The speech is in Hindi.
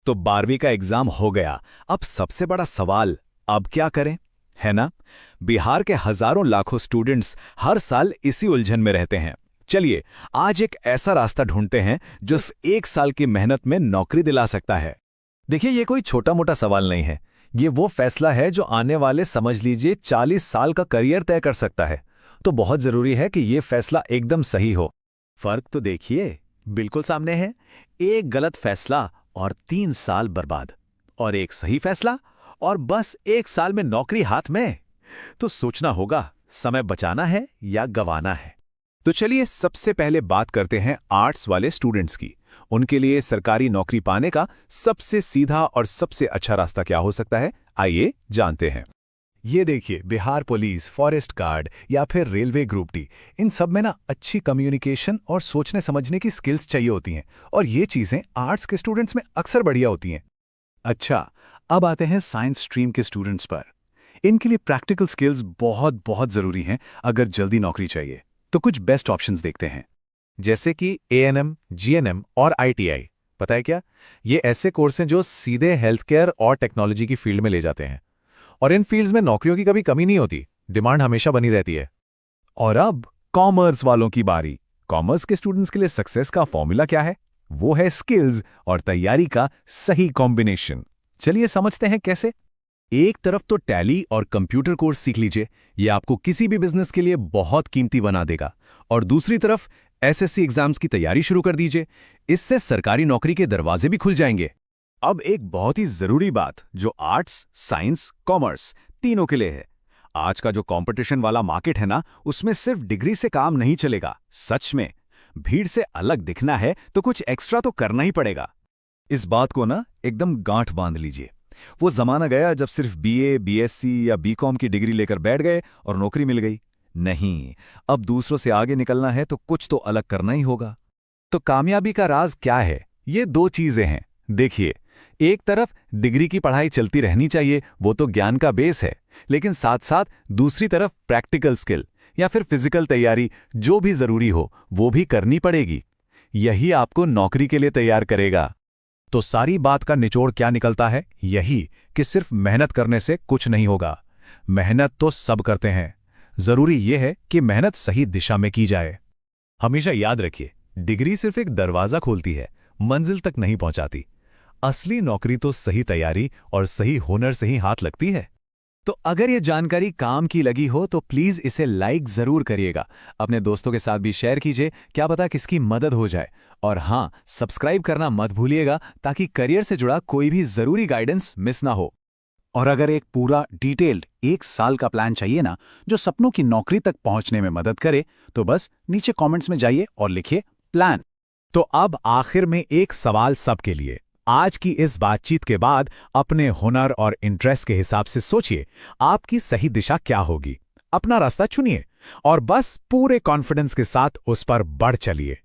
तो 12वीं का एग्जाम हो गया। अब सबसे बड़ा सवाल, अब क्या करें, है ना? बिहार के हजारों लाखों स्टूडेंट्स हर साल इसी उलझन में रहते हैं। चलिए, आज एक ऐसा रास्ता ढूंढते हैं जो एक साल की मेहनत में नौकरी दिला सकता है। देखिए, ये कोई छोटा मोटा सवाल नहीं है। ये वो फैसला है जो आने वाले समझ लीजिए 40 साल का करियर तय कर सकता है। तो बहुत जरूरी है कि ये फैसला एकदम सही हो। फर्क तो देखिए, बिल्कुल सामने है। एक गलत फैसला और 3 साल बर्बाद, और एक सही फैसला और बस 1 साल में नौकरी हाथ में। तो सोचना होगा, समय बचाना है या गंवाना है। तो चलिए सबसे पहले बात करते हैं आर्ट्स वाले स्टूडेंट्स की। उनके लिए सरकारी नौकरी पाने का सबसे सीधा और सबसे अच्छा रास्ता क्या हो सकता है, आइए जानते हैं। ये देखिए, बिहार पुलिस, फॉरेस्ट गार्ड या फिर रेलवे ग्रुप डी, इन सब में ना अच्छी कम्युनिकेशन और सोचने समझने की स्किल्स चाहिए होती हैं, और ये चीज़ें आर्ट्स के स्टूडेंट्स में अक्सर बढ़िया होती हैं। अच्छा, अब आते हैं साइंस स्ट्रीम के स्टूडेंट्स पर। इनके लिए प्रैक्टिकल स्किल्स बहुत बहुत ज़रूरी हैं अगर जल्दी नौकरी चाहिए। तो कुछ बेस्ट ऑप्शंस देखते हैं, जैसे कि एएनएम, जीएनएम और आईटीआई। पता है क्या, ये ऐसे कोर्स हैं जो सीधे हेल्थ केयर और टेक्नोलॉजी की फील्ड में ले जाते हैं, और इन फील्ड्स में नौकरियों की कभी कमी नहीं होती, डिमांड हमेशा बनी रहती है। और अब कॉमर्स वालों की बारी। कॉमर्स के स्टूडेंट्स के लिए सक्सेस का फॉर्मूला क्या है? वो है स्किल्स और तैयारी का सही कॉम्बिनेशन। चलिए समझते हैं कैसे। एक तरफ तो टैली और कंप्यूटर कोर्स सीख लीजिए, ये आपको किसी भी बिजनेस के लिए बहुत कीमती बना देगा। और दूसरी तरफ एसएससी एग्जाम्स की तैयारी शुरू कर दीजिए, इससे सरकारी नौकरी के दरवाजे भी खुल जाएंगे। अब एक बहुत ही जरूरी बात जो आर्ट्स, साइंस, कॉमर्स तीनों के लिए है। आज का जो कंपटीशन वाला मार्केट है ना, उसमें सिर्फ डिग्री से काम नहीं चलेगा। सच में भीड़ से अलग दिखना है तो कुछ एक्स्ट्रा तो करना ही पड़ेगा। इस बात को ना एकदम गांठ बांध लीजिए। वो जमाना गया जब सिर्फ बीए, बीएससी या बीकॉम की डिग्री लेकर बैठ गए और नौकरी मिल गई। नहीं, अब दूसरों से आगे निकलना है तो कुछ तो अलग करना ही होगा। तो कामयाबी का राज क्या है? ये दो चीजें हैं। देखिए, एक तरफ डिग्री की पढ़ाई चलती रहनी चाहिए, वो तो ज्ञान का बेस है, लेकिन साथ साथ दूसरी तरफ प्रैक्टिकल स्किल या फिर फिजिकल तैयारी जो भी जरूरी हो वो भी करनी पड़ेगी। यही आपको नौकरी के लिए तैयार करेगा। तो सारी बात का निचोड़ क्या निकलता है? यही कि सिर्फ मेहनत करने से कुछ नहीं होगा। मेहनत तो सब करते हैं, जरूरी यह है कि मेहनत सही दिशा में की जाए। हमेशा याद रखिए, डिग्री सिर्फ एक दरवाजा खोलती है, मंजिल तक नहीं पहुंचाती। असली नौकरी तो सही तैयारी और सही हुनर से ही हाथ लगती है। तो अगर ये जानकारी काम की लगी हो तो प्लीज इसे लाइक जरूर करिएगा, अपने दोस्तों के साथ भी शेयर कीजिए, क्या पता किसकी मदद हो जाए। और हाँ, सब्सक्राइब करना मत भूलिएगा ताकि करियर से जुड़ा कोई भी जरूरी गाइडेंस मिस ना हो। और अगर एक पूरा डिटेल्ड 1 साल का प्लान चाहिए ना, जो सपनों की नौकरी तक पहुंचने में मदद करे, तो बस नीचे कमेंट्स में जाइए और लिखिए प्लान। तो अब आखिर में एक सवाल सबके लिए। आज की इस बातचीत के बाद अपने हुनर और इंटरेस्ट के हिसाब से सोचिए, आपकी सही दिशा क्या होगी। अपना रास्ता चुनिए और बस पूरे कॉन्फिडेंस के साथ उस पर बढ़ चलिए।